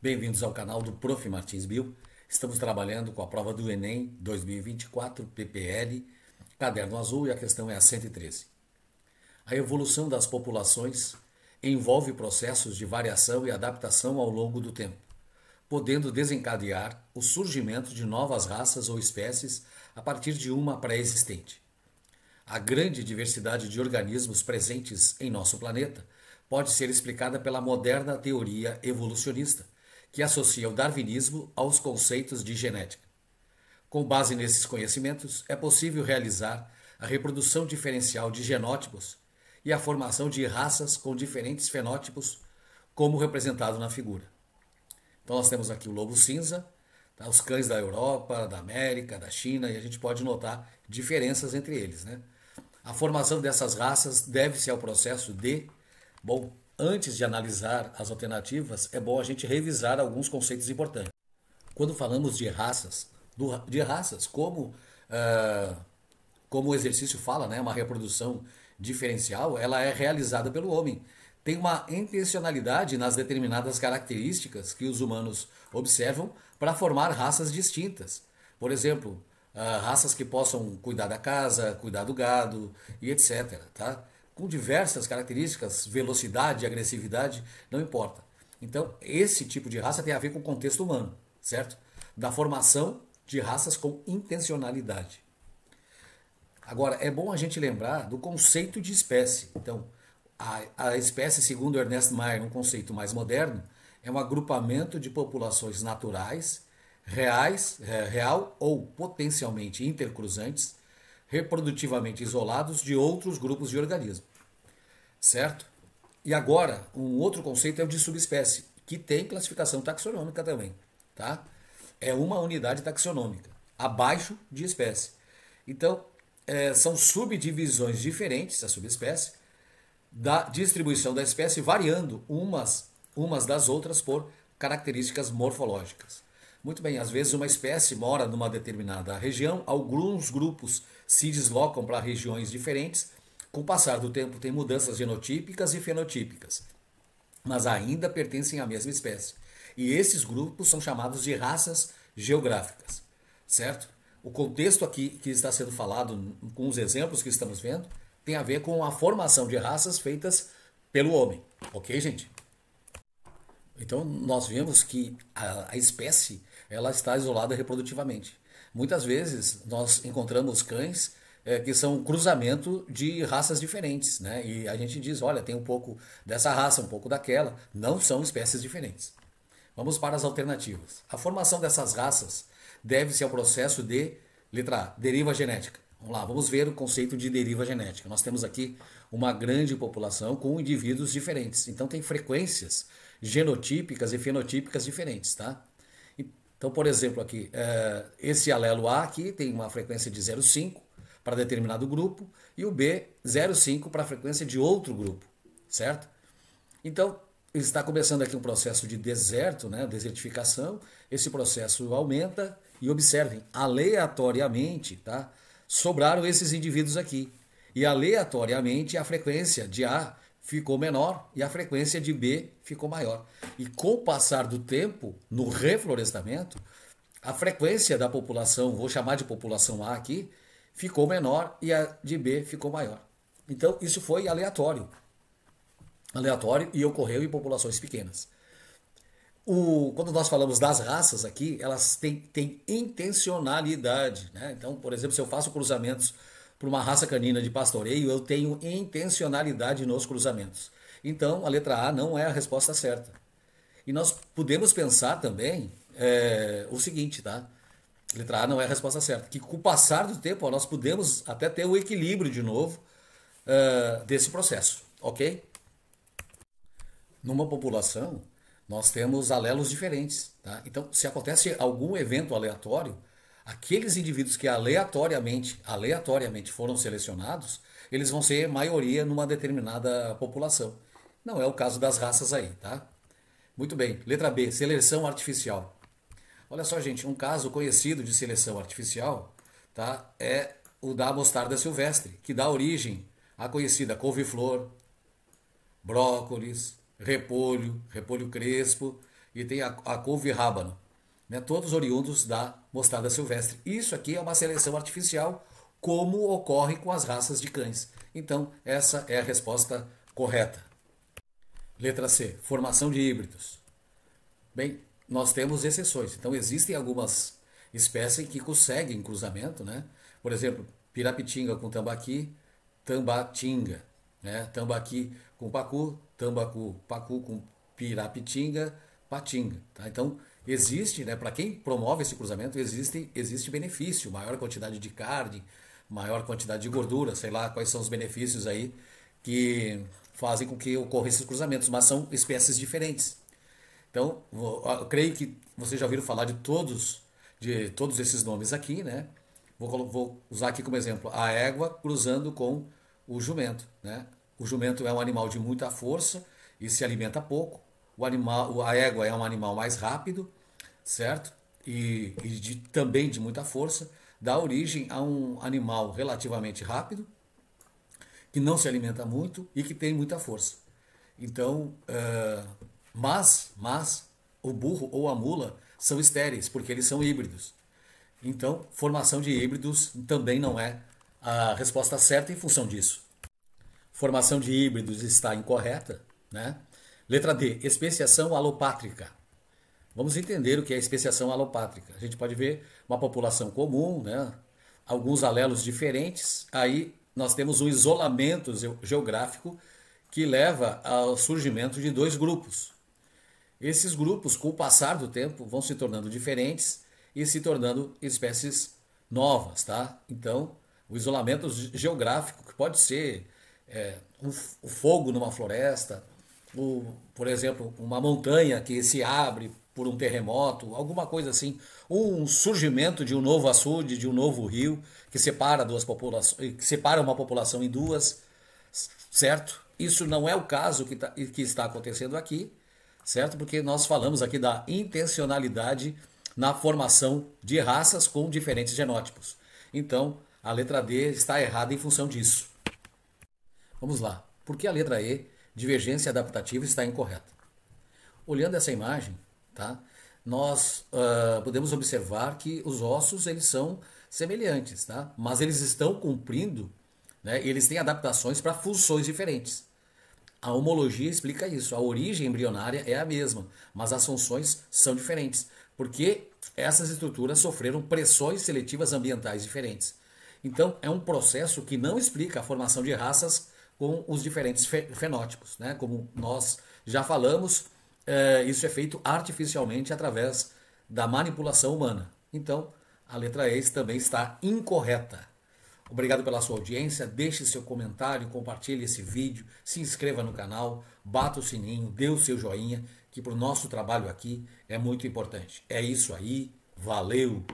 Bem-vindos ao canal do Prof. Martins Bill. Estamos trabalhando com a prova do Enem 2024, PPL, caderno azul, e a questão é a 113. A evolução das populações envolve processos de variação e adaptação ao longo do tempo, podendo desencadear o surgimento de novas raças ou espécies a partir de uma pré-existente. A grande diversidade de organismos presentes em nosso planeta pode ser explicada pela moderna teoria evolucionista, que associa o darwinismo aos conceitos de genética. Com base nesses conhecimentos, é possível realizar a reprodução diferencial de genótipos e a formação de raças com diferentes fenótipos, como representado na figura. Então nós temos aqui o lobo cinza, tá? Os cães da Europa, da América, da China, e a gente pode notar diferenças entre eles, né? A formação dessas raças deve-se ao processo de... Bom, antes de analisar as alternativas, é bom a gente revisar alguns conceitos importantes. Quando falamos de raças, como o exercício fala, né, uma reprodução diferencial, ela é realizada pelo homem. Tem uma intencionalidade nas determinadas características que os humanos observam para formar raças distintas. Por exemplo, raças que possam cuidar da casa, cuidar do gado e etc. Tá? Com diversas características, velocidade, agressividade, não importa. Então, esse tipo de raça tem a ver com o contexto humano, certo? Da formação de raças com intencionalidade. Agora, é bom a gente lembrar do conceito de espécie. Então, a espécie, segundo Ernest Mayr, um conceito mais moderno, é um agrupamento de populações naturais, real ou potencialmente intercruzantes, reprodutivamente isolados de outros grupos de organismos, certo? E agora, um outro conceito é o de subespécie, que tem classificação taxonômica também, tá? É uma unidade taxonômica, abaixo de espécie. Então, são subdivisões diferentes, a subespécie, da distribuição da espécie, variando umas das outras por características morfológicas. Muito bem, às vezes uma espécie mora numa determinada região, alguns grupos se deslocam para regiões diferentes, com o passar do tempo tem mudanças genotípicas e fenotípicas, mas ainda pertencem à mesma espécie. E esses grupos são chamados de raças geográficas, certo? O contexto aqui que está sendo falado, com os exemplos que estamos vendo, tem a ver com a formação de raças feitas pelo homem, ok, gente? Então, nós vemos que a espécie ela está isolada reprodutivamente. Muitas vezes, nós encontramos cães que são um cruzamento de raças diferentes, né? E a gente diz, olha, tem um pouco dessa raça, um pouco daquela. Não são espécies diferentes. Vamos para as alternativas. A formação dessas raças deve-se ao processo de, letra A, deriva genética. Vamos lá, vamos ver o conceito de deriva genética. Nós temos aqui uma grande população com indivíduos diferentes. Então tem frequências genotípicas e fenotípicas diferentes, tá? Então, por exemplo, aqui, esse alelo A aqui tem uma frequência de 0,5 para determinado grupo e o B 0,5 para a frequência de outro grupo, certo? Então, está começando aqui um processo de deserto, né, desertificação. Esse processo aumenta e observem, aleatoriamente, tá, sobraram esses indivíduos aqui. E aleatoriamente a frequência de A ficou menor e a frequência de B ficou maior. E com o passar do tempo, no reflorestamento, a frequência da população, vou chamar de população A aqui, ficou menor e a de B ficou maior. Então isso foi aleatório. Aleatório e ocorreu em populações pequenas. Quando nós falamos das raças aqui, elas têm intencionalidade, né? Então, por exemplo, se eu faço cruzamentos para uma raça canina de pastoreio, eu tenho intencionalidade nos cruzamentos. Então, a letra A não é a resposta certa. E nós podemos pensar também o seguinte, tá? A letra A não é a resposta certa. Que com o passar do tempo, nós podemos até ter o equilíbrio de novo desse processo, ok? Numa população, nós temos alelos diferentes, tá? Então, se acontece algum evento aleatório, aqueles indivíduos que aleatoriamente foram selecionados, eles vão ser maioria numa determinada população. Não é o caso das raças aí, tá? Muito bem. Letra B, seleção artificial. Olha só, gente, um caso conhecido de seleção artificial, tá, é o da mostarda silvestre, que dá origem à conhecida couve-flor, brócolis, repolho crespo e tem a couve rábano, né? Todos oriundos da mostarda silvestre. Isso aqui é uma seleção artificial, como ocorre com as raças de cães. Então, essa é a resposta correta. Letra C, formação de híbridos. Bem, nós temos exceções. Então, existem algumas espécies que conseguem cruzamento, né? Por exemplo, pirapitinga com tambaqui, tambatinga, né? Tambaqui com pacu, tambacu, pacu com pirapitinga, patinga, tá? Então, existe, né, para quem promove esse cruzamento, existe benefício, maior quantidade de carne, maior quantidade de gordura, sei lá quais são os benefícios aí que fazem com que ocorram esses cruzamentos, mas são espécies diferentes. Então, eu creio que vocês já ouviram falar de todos esses nomes aqui, né? Vou usar aqui como exemplo a égua cruzando com o jumento, né? O jumento é um animal de muita força e se alimenta pouco. A égua é um animal mais rápido, certo? Também de muita força. Dá origem a um animal relativamente rápido, que não se alimenta muito e que tem muita força. Então, mas o burro ou a mula são estéreis, porque eles são híbridos. Então, formação de híbridos também não é a resposta certa em função disso. Formação de híbridos está incorreta, né? Letra D, especiação alopátrica. Vamos entender o que é especiação alopátrica. A gente pode ver uma população comum, né? Alguns alelos diferentes. Aí nós temos um isolamento geográfico que leva ao surgimento de dois grupos. Esses grupos, com o passar do tempo, vão se tornando diferentes e se tornando espécies novas, tá? Então, o isolamento geográfico, que pode ser o fogo numa floresta, por exemplo, uma montanha que se abre por um terremoto, alguma coisa assim, um surgimento de um novo açude, de um novo rio, que separa que separa uma população em duas, certo? Isso não é o caso que está acontecendo aqui, certo? Porque nós falamos aqui da intencionalidade na formação de raças com diferentes genótipos. Então, a letra D está errada em função disso. Vamos lá. Por que a letra E, divergência adaptativa, está incorreta? Olhando essa imagem, tá? Nós podemos observar que os ossos eles são semelhantes, tá? Mas eles estão cumprindo, né? Eles têm adaptações para funções diferentes. A homologia explica isso. A origem embrionária é a mesma, mas as funções são diferentes, porque essas estruturas sofreram pressões seletivas ambientais diferentes. Então, é um processo que não explica a formação de raças com os diferentes fenótipos, né? Como nós já falamos, isso é feito artificialmente através da manipulação humana. Então, a letra E também está incorreta. Obrigado pela sua audiência, deixe seu comentário, compartilhe esse vídeo, se inscreva no canal, bata o sininho, dê o seu joinha, que para o nosso trabalho aqui é muito importante. É isso aí, valeu!